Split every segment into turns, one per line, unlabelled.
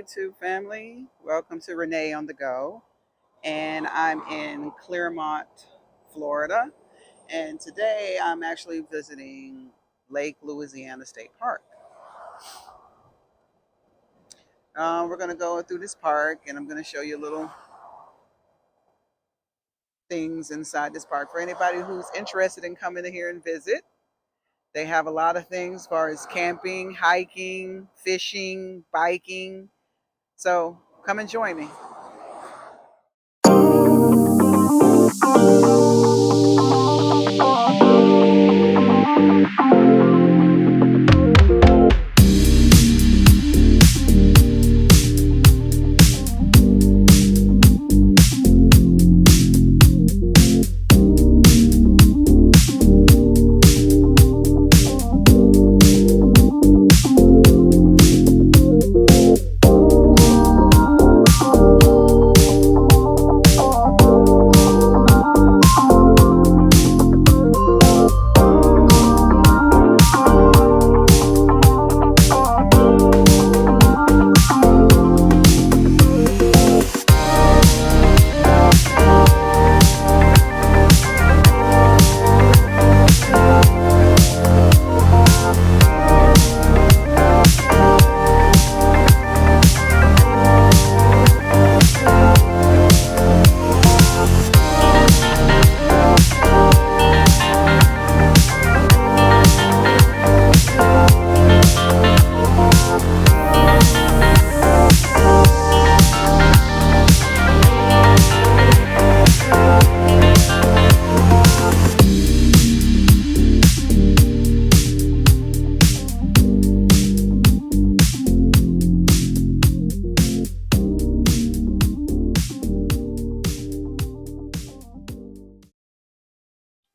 YouTube family. Welcome to Renee on the Go. And I'm in Clermont, Florida. And today I'm actually visiting Lake Louisa State Park. We're going to go through this park and I'm going to show you little things inside this park for anybody who's interested in coming in here and visit. They have a lot of things as far as camping, hiking, fishing, biking. So come and join me.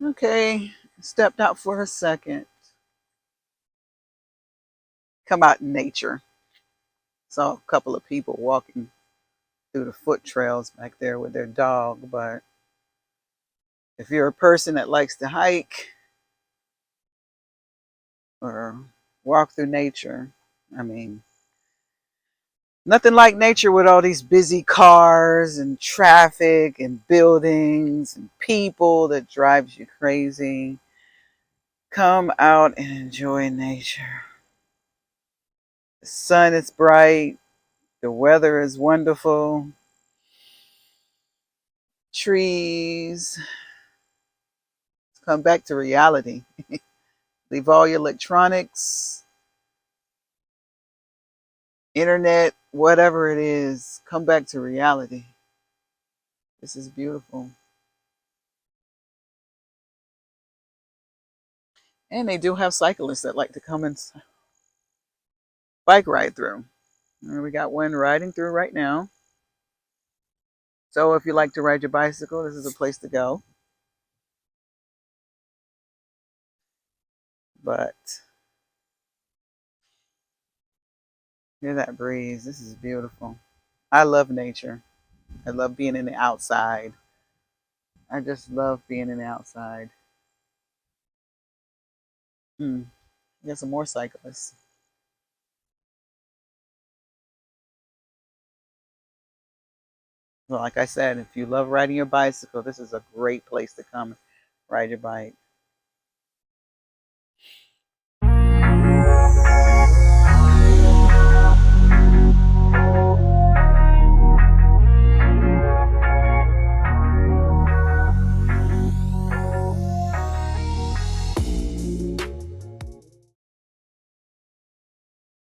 Okay, stepped out for a second. Come out in nature. Saw a couple of people walking through the foot trails back there with their dog. But if you're a person that likes to hike or walk through nature, I mean, nothing like nature with all these busy cars and traffic and buildings and people that drives you crazy. Come out and enjoy nature. The sun is bright. The weather is wonderful. Trees. Let's come back to reality. Leave all your electronics, internet, whatever it is. Come back to reality. This is beautiful. And they do have cyclists that like to come and bike ride through. And we got one riding through right now. So if you like to ride your bicycle, this is a place to go. But hear that breeze. This is beautiful. I love nature. I love being in the outside. I just love being in the outside. Got some more cyclists. Well, like I said, if you love riding your bicycle, this is a great place to come ride your bike.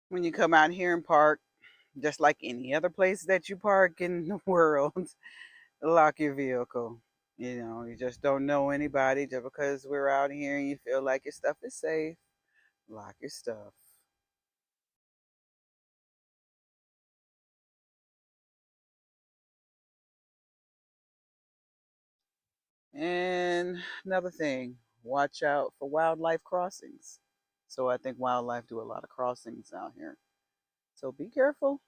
When you come out here and park, just like any other place that you park in the world, lock your vehicle. You just don't know anybody. Just because we're out here and you feel like your stuff is safe, lock your stuff. And another thing, watch out for wildlife crossings. So I think wildlife do a lot of crossings out here. So be careful.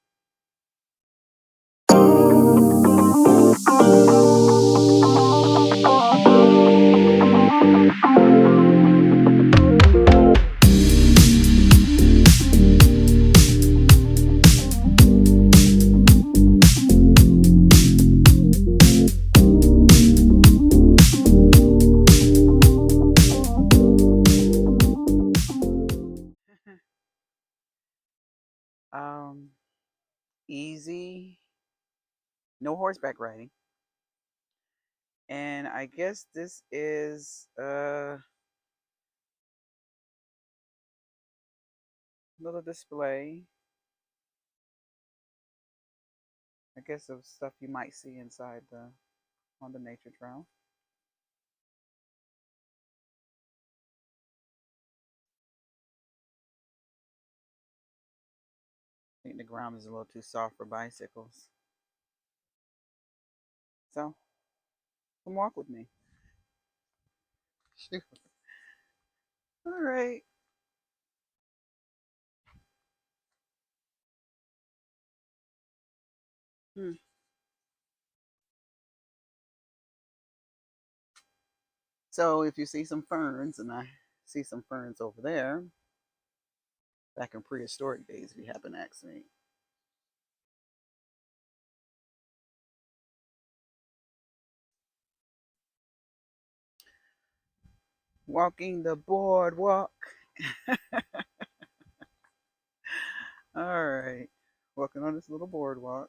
No horseback riding. And I guess this is a little display, I guess, of stuff you might see inside the on the nature trail. I think the ground is a little too soft for bicycles. So come walk with me. All right. Hmm. So if you see some ferns, and I see some ferns over there, back in prehistoric days, if you happen to ask me. Walking the boardwalk. All right. Walking on this little boardwalk.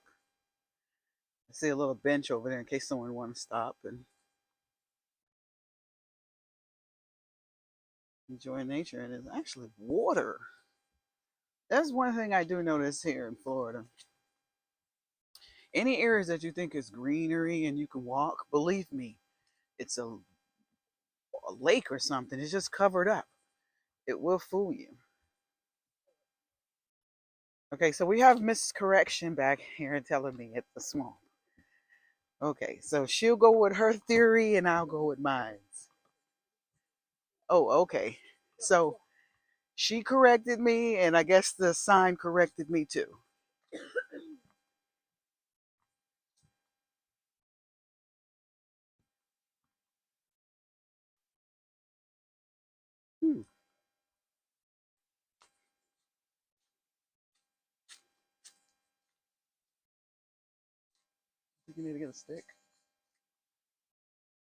I see a little bench over there in case someone wants to stop and enjoy nature. And it's actually water. That's one thing I do notice here in Florida. Any areas that you think is greenery and you can walk, believe me, it's a lake or something. It's just covered up. It will fool you. Okay, so we have Miss Correction back here telling me it's the swamp. Okay, so she'll go with her theory and I'll go with mine. Oh, okay. So she corrected me, and I guess the sign corrected me too. Hmm. You need to get a stick,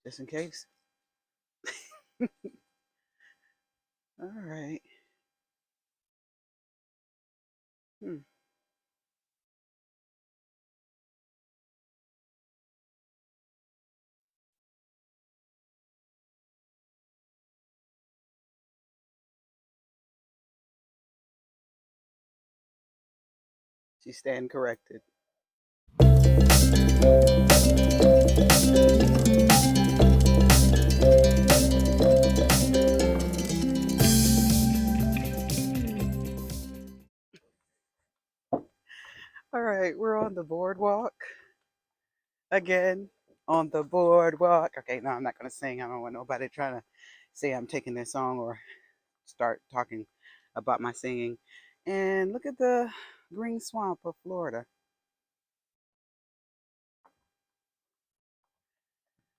just in case. All right. Hmm. She's standing corrected. All right, we're on the boardwalk again. On the boardwalk. Okay, no, I'm not gonna sing. I don't want nobody trying to say I'm taking their song or start talking about my singing. And look at the green swamp of Florida.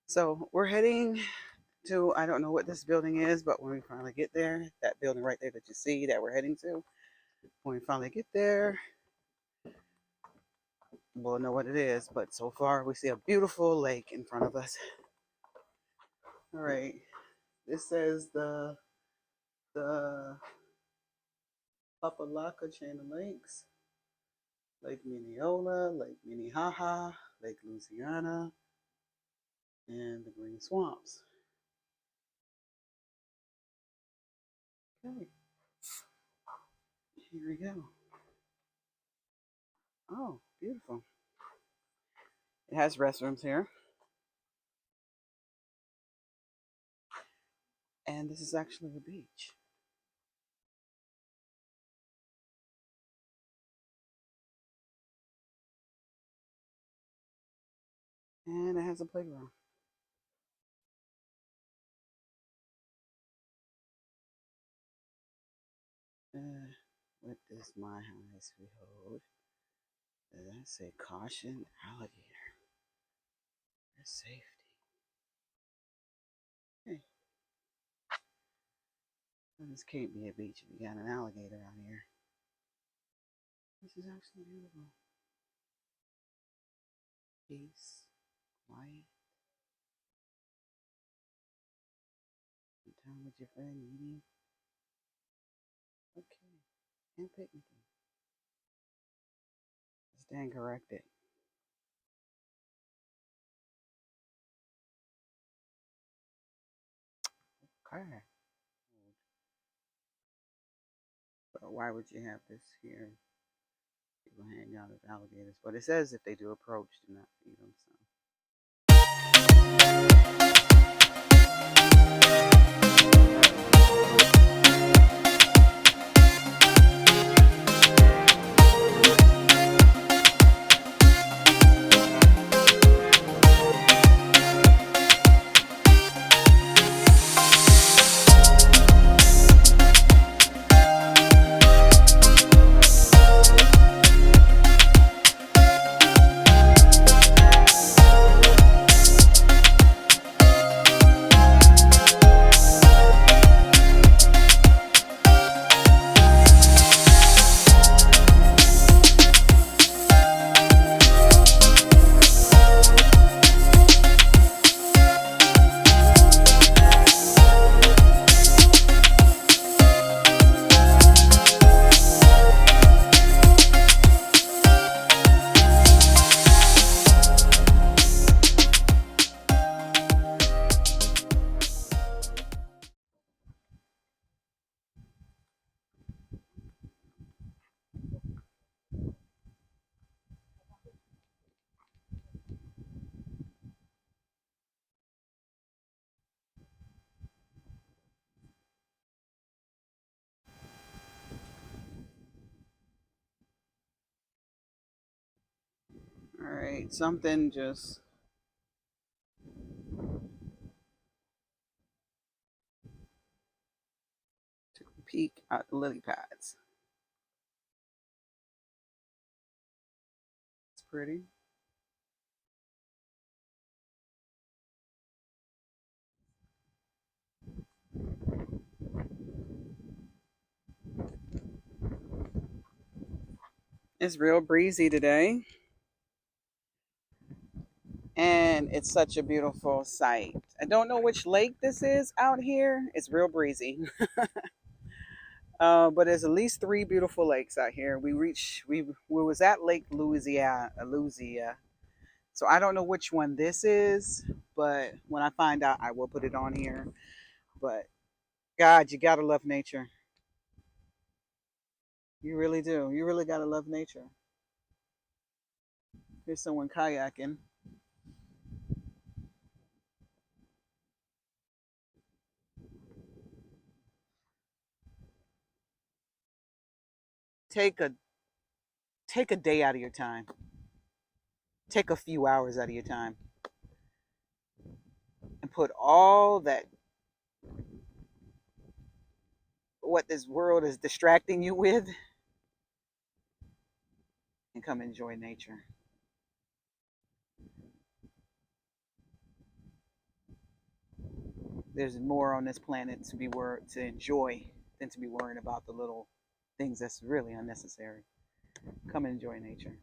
So we're heading to, I don't know what this building is, but when we finally get there, that building right there that you see that we're heading to, when we finally get there, we'll know what it is. But so far, we see a beautiful lake in front of us. All right, this says the Papalaca chain of lakes, Lake Mineola, Lake Minnehaha, Lake Louisiana, and the Green Swamps. Okay, here we go. Oh, beautiful. It has restrooms here. And this is actually a beach. And it has a playground. What does my eyes behold? Does that say caution, alligator? For safety. Hey, this can't be a beach if you got an alligator out here. This is actually beautiful. Peace, quiet, some time with your friend, eating. Okay, and picnicking. Stand corrected. Okay. But why would you have this here? People hang out with alligators. But it says if they do approach, do not feed them. So. All right, something just took a peek at the lily pads. It's pretty. It's real breezy today, and it's such a beautiful sight. I don't know which lake this is out here. It's real breezy, but there's at least three beautiful lakes out here. We was at Lake Louisa. So I don't know which one this is, but when I find out, I will put it on here. But God, you gotta love nature. You really do. You really gotta love nature. Here's someone kayaking. Take a take a day out of your time. Take a few hours out of your time and put all that what this world is distracting you with and come enjoy nature. There's more on this planet to enjoy than to be worrying about the little things that's really unnecessary. Come and enjoy nature.